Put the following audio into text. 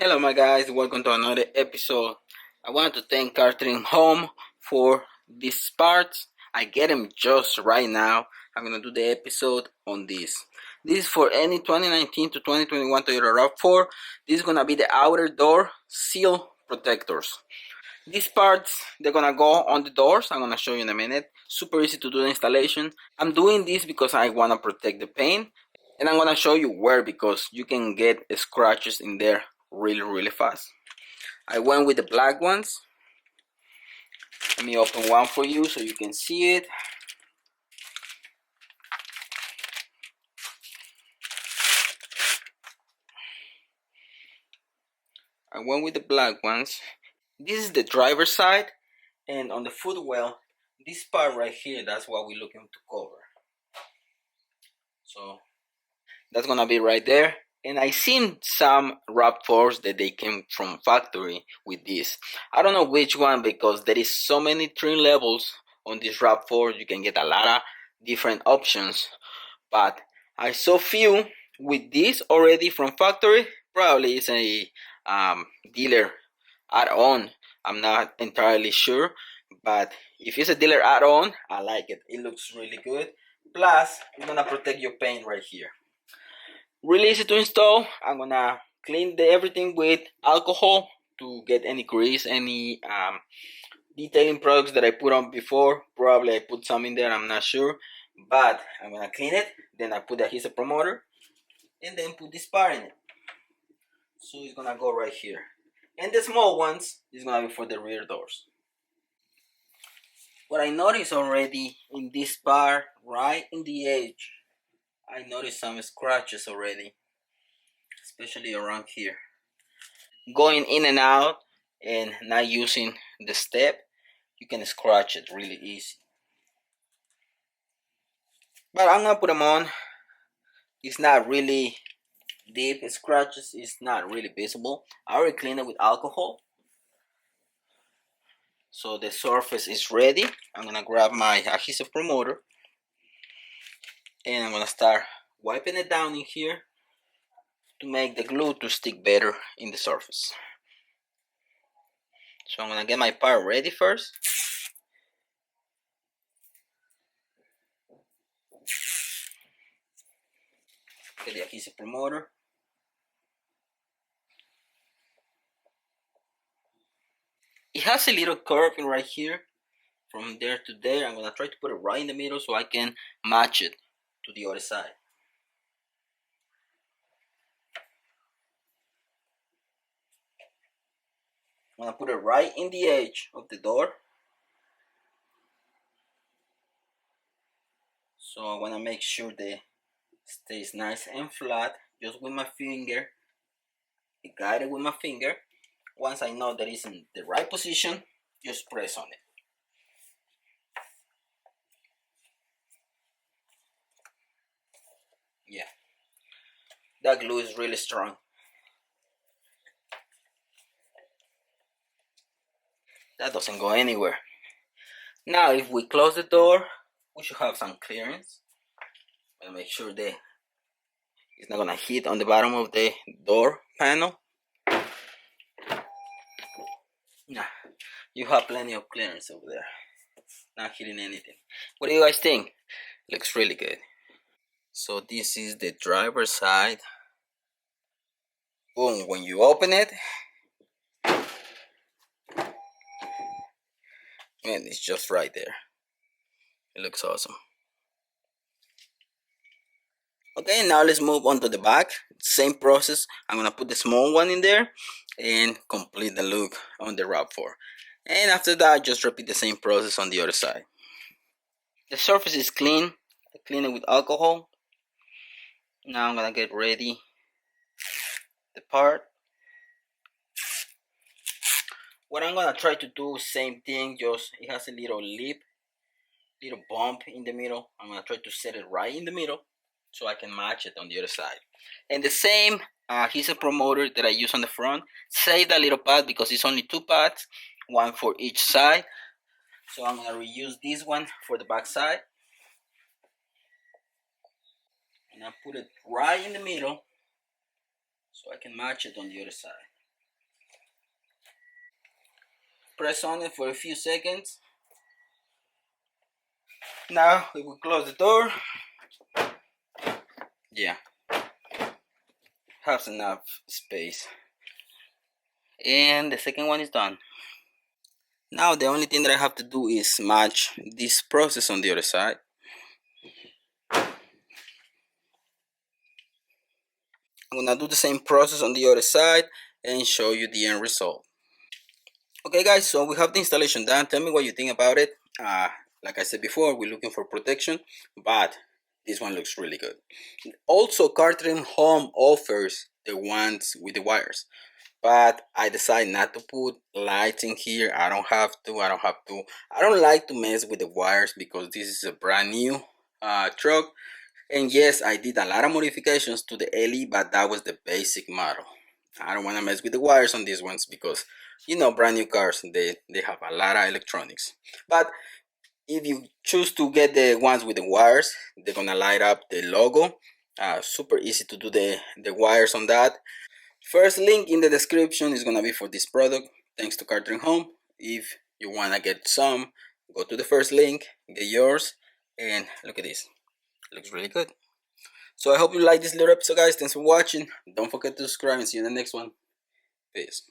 Hello my guys, welcome to another episode. I want to thank Catherine Home for these parts. I get them just right now. I'm gonna do the episode on this. This is for any 2019 to 2021 Toyota RAV4. This is gonna be the outer door seal protectors. These parts, they're gonna go on the doors. I'm gonna show you in a minute. Super easy to do the installation. I'm doing this because I wanna protect the paint, and I'm gonna show you where, because you can get scratches in there really fast. I went with the black ones. Let me open one for you so you can see it. I went with the black ones. This is the driver's side, and on the footwell, this part right here, that's what we're looking to cover. So that's gonna be right there. And I seen some RAV4s that they came from factory with this. I don't know which one, because there is so many trim levels on this RAV4. You can get a lot of different options, but I saw few with this already from factory. Probably it's a dealer add-on. I'm not entirely sure, but if it's a dealer add-on, I like it. It looks really good. Plus, it's gonna protect your paint right here. Really easy to install. I'm gonna clean everything with alcohol to get any grease, any detailing products that I put on before. Probably I put some in there, I'm not sure, but I'm gonna clean it. Then I put the adhesive promoter and then put this part in it. So it's gonna go right here. And the small ones is gonna be for the rear doors. What I noticed already in this part, right in the edge, I noticed some scratches already, especially around here. Going in and out and not using the step, you can scratch it really easy. But I'm gonna put them on. It's not really deep scratches, it's not really visible. I already cleaned it with alcohol, so the surface is ready. I'm gonna grab my adhesive promoter and I'm gonna start wiping it down in here to make the glue to stick better in the surface. So I'm gonna get my part ready first. Get the adhesive promoter. It has a little curve in right here. From there to there, I'm gonna try to put it right in the middle so I can match it to the other side. I'm gonna put it right in the edge of the door. So I wanna make sure that it stays nice and flat, just with my finger. I guide it with my finger. Once I know that it's in the right position, just press on it. Yeah, that glue is really strong. That doesn't go anywhere. Now if we close the door, we should have some clearance. I'll make sure that it's not gonna hit on the bottom of the door panel. Nah, you have plenty of clearance over there. Not hitting anything. What do you guys think? Looks really good. So this is the driver's side. Boom, when you open it, man, it's just right there. It looks awesome. Okay, now let's move on to the back. Same process. I'm gonna put the small one in there and complete the look on the RAV4. And after that, just repeat the same process on the other side. The surface is clean. I clean it with alcohol. Now I'm gonna get ready the part. What I'm gonna try to do, same thing, just it has a little lip, little bump in the middle. I'm gonna try to set it right in the middle so I can match it on the other side. And the same adhesive promoter that I use on the front, save that little pad because it's only 2 pads, one for each side. So I'm gonna reuse this one for the back side. And I put it right in the middle so I can match it on the other side. press on it for a few seconds. Now we will close the door. Yeah, has enough space. And the second one is done. Now the only thing that I have to do is match this process on the other side. I'm gonna do the same process on the other side and show you the end result. Okay guys, so we have the installation done. Tell me what you think about it. Like I said before, we're looking for protection, but this one looks really good. Also, Cartridge Home offers the ones with the wires, but I decided not to put lights in here. I don't have to. I don't like to mess with the wires because this is a brand new truck. And yes, I did a lot of modifications to the LE, but that was the basic model. I don't want to mess with the wires on these ones because, you know, brand new cars, they have a lot of electronics. But if you choose to get the ones with the wires, they're gonna light up the logo. Super easy to do the wires on that. First link in the description is gonna be for this product, thanks to Cartridge Home. If you wanna get some, go to the first link, get yours, and look at this. It looks really good. So I hope you like this little episode, guys. Thanks for watching. Don't forget to subscribe and see you in the next one. Peace.